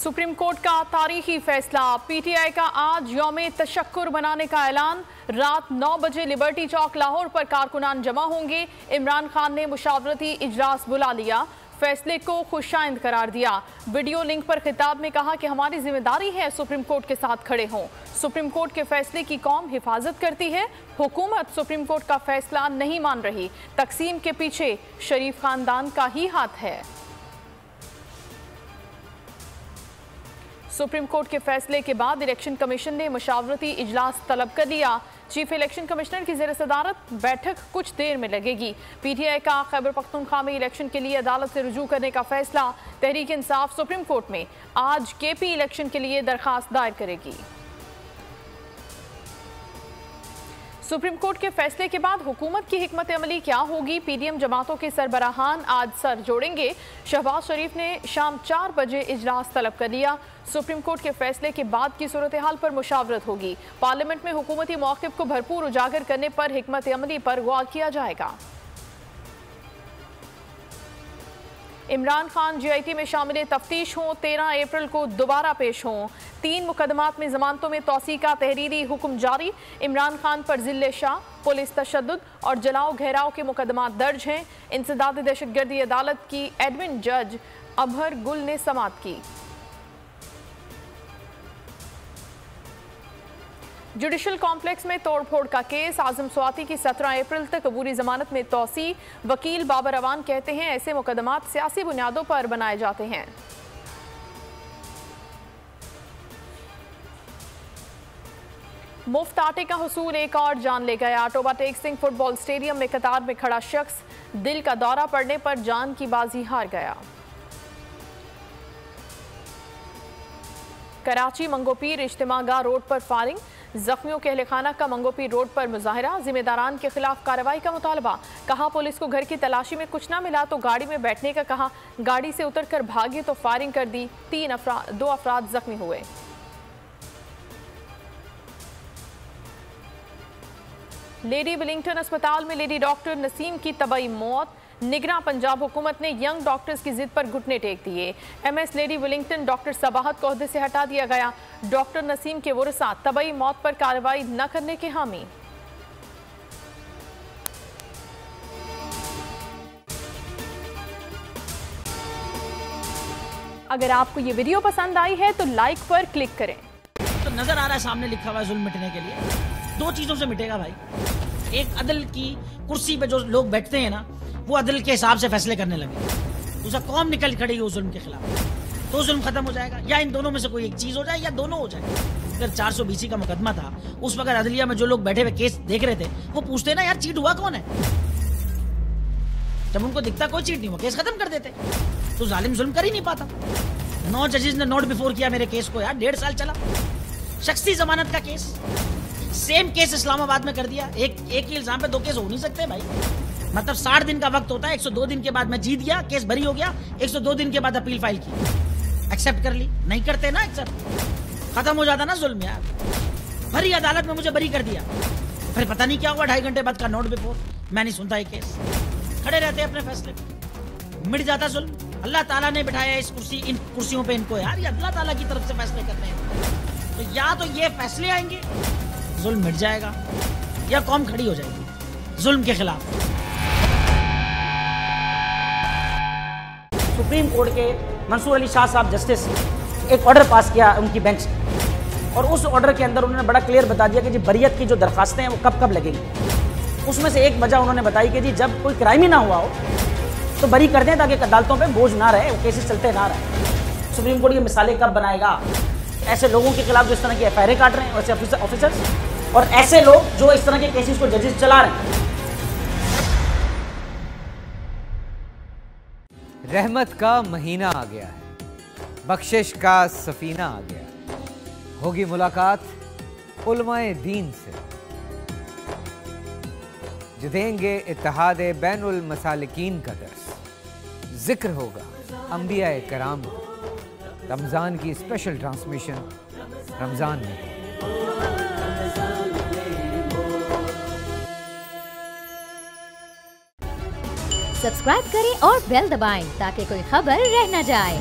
Supreme court का तारीखी फैसला। पीटीआई का आज यौमे तशक्कुर मनाने का ऐलान। रात 9 बजे लिबर्टी चौक लाहौर पर कारकुनान जमा होंगे। इमरान खान ने मुशावरती इजलास बुला लिया, फैसले को खुशाइंद करार दिया। वीडियो लिंक पर खिताब में कहा कि हमारी जिम्मेदारी है सुप्रीम कोर्ट के साथ खड़े हों। सुप्रीम कोर्ट के फैसले की कौम हिफाजत करती है। हुकूमत सुप्रीम कोर्ट का फैसला नहीं मान रही। तकसीम के पीछे शरीफ खानदान का ही हाथ है। सुप्रीम कोर्ट के फैसले के बाद इलेक्शन कमीशन ने मुशावरती इजलास तलब कर लिया। चीफ इलेक्शन कमिश्नर की ज़ेर सदारत बैठक कुछ देर में लगेगी। पीटीआई का खैबर पख्तूनख्वा में इलेक्शन के लिए अदालत से रुजू करने का फैसला। तहरीक इंसाफ सुप्रीम कोर्ट में आज केपी इलेक्शन के लिए दरखास्त दायर करेगी। सुप्रीम कोर्ट के फैसले के बाद हुकूमत की हिकमत अमली क्या होगी? पीडीएम जमातों के सरबराहान आज सर जोड़ेंगे। शहबाज शरीफ ने शाम 4 बजे इजलास तलब कर लिया। सुप्रीम कोर्ट के फैसले के बाद की सूरत हाल पर मुशावरत होगी। पार्लियामेंट में हुकूमती मौक़िफ़ को भरपूर उजागर करने पर हिकमत अमली पर गौर किया जाएगा। इमरान खान जीआईटी में शामिल तफ्तीश हों, 13 अप्रैल को दोबारा पेश हों। 3 मुकदमात में जमानतों में तौसी का तहरीरी हुक्म जारी। इमरान खान पर जिल्ले शाह, पुलिस तशद्दुद और जलाओ घेराव के मुकदमात दर्ज हैं। इंसदाद दहशतगर्दी अदालत की एडमिन जज अबहर गुल ने समाअत की। जुडिशल कॉम्प्लेक्स में तोड़फोड़ का केस। आजम स्वाति की 17 अप्रैल तक अबूरी जमानत में तौसी। वकील बाबर अवान कहते हैं ऐसे मुकदमात सियासी बुनियादों पर बनाए जाते हैं। मुफ्त आटे का हुसूल एक और जान ले गया। टोबा टेक सिंह फुटबॉल स्टेडियम में कतार में खड़ा शख्स दिल का दौरा पड़ने पर जान की बाजी हार गया। कराची मंगोपीर इज्तिमागाह रोड पर फायरिंग। जख्मियों के अहलखाना का मंगोपीर रोड पर मुजाहरा। जिम्मेदारान के खिलाफ कार्रवाई का मुतालबा। कहा पुलिस को घर की तलाशी में कुछ ना मिला तो गाड़ी में बैठने का कहा। गाड़ी से उतरकर भागे तो फायरिंग कर दी। 2 अफराद जख्मी हुए। लेडी विलिंगटन अस्पताल में लेडी डॉक्टर नसीम की तबाही मौत। निगरां पंजाब हुकूमत ने यंग डॉक्टर्स की जिद पर घुटने टेक दिए। MS lady Willingdon doctor Sabahat को ओहदे से हटा दिया गया। डॉक्टर नसीम के वरसा तबाही मौत पर कार्रवाई न करने के हामी। अगर आपको ये वीडियो पसंद आई है तो लाइक पर क्लिक करें। तो नजर आ रहा है सामने लिखा हुआ है जुल्म मिटने के लिए 2 चीजों से मिटेगा भाई। एक अदल की कुर्सी पे जो लोग बैठते हैं ना, वो अदल के हिसाब से फैसले करने लगे। दूसरा कौम निकल खड़ी हो जुल्म के खिलाफ, तो जुल्म खत्म हो जाएगा। या इन दोनों में से कोई एक चीज हो जाए या दोनों हो जाए। अगर 420 का मुकदमा था, उस वक्त अदलिया में जो लोग बैठे हुए केस देख रहे थे वो पूछते ना यार चीट हुआ कौन है। जब उनको दिखता कोई चीट नहीं हुआ, केस खत्म कर देते। तो जालिम जुल्म कर ही नहीं पाता। 9 जजेस ने नोट बिफोर किया मेरे केस को यार, 1.5 साल चला। शख्सी जमानत का केस, सेम केस इस्लामाबाद में कर दिया। एक ही इल्जाम पे 2 केस हो नहीं सकते भाई। मतलब 60 दिन का वक्त होता है। 102 दिन के बाद मैं जीत गया, केस बरी हो गया। 102 दिन के बाद अपील फाइल की, एक्सेप्ट कर ली। नहीं करते ना एक्सेप्ट, खत्म हो जाता ना जुल्म यार। भरी अदालत में मुझे बरी कर दिया, फिर पता नहीं क्या हुआ 2.5 घंटे बाद का नोट बिफोर। मैं नहीं सुनता ये केस, खड़े रहते अपने फैसले पे, मिट जाता जुल्म। अल्लाह ताला ने बिठाया इन कुर्सियों पे इनको यार, ये अल्लाह ताला की तरफ से फैसले करते हैं। तो या तो ये फैसले आएंगे, जुल्म मिट जाएगा, या कौम खड़ी हो जाएगी जुल्म के खिलाफ। सुप्रीम कोर्ट के मंसूर अली शाह साहब जस्टिस एक ऑर्डर पास किया उनकी बेंच, और उस ऑर्डर के अंदर उन्होंने बड़ा क्लियर बता दिया कि जी बरियत की जो दरखास्तें हैं वो कब कब लगेंगी। उसमें से एक वजह उन्होंने बताई कि जी जब कोई क्राइम ही ना हुआ हो तो बरी कर दें, ताकि अदालतों पे बोझ ना रहे, वो केसेस चलते ना रहे। सुप्रीम कोर्ट ये मिसालें कब बनाएगा ऐसे लोगों के खिलाफ जो इस तरह की एफआईआर काट रहे हैं, वैसे ऑफिसर्स, और ऐसे लोग जो इस तरह के केसेस को जजेस चला रहे हैं। रहमत का महीना आ गया है, बख्शिश का सफीना आ गया। होगी मुलाकात उलमाए दीन से, जो देंगे इत्तेहाद बैनुल मसालिकीन का दर्स। जिक्र होगा अंबिया कराम का। रमज़ान की स्पेशल ट्रांसमिशन रमज़ान में। सब्सक्राइब करें और बेल दबाएं ताकि कोई खबर रह न जाए।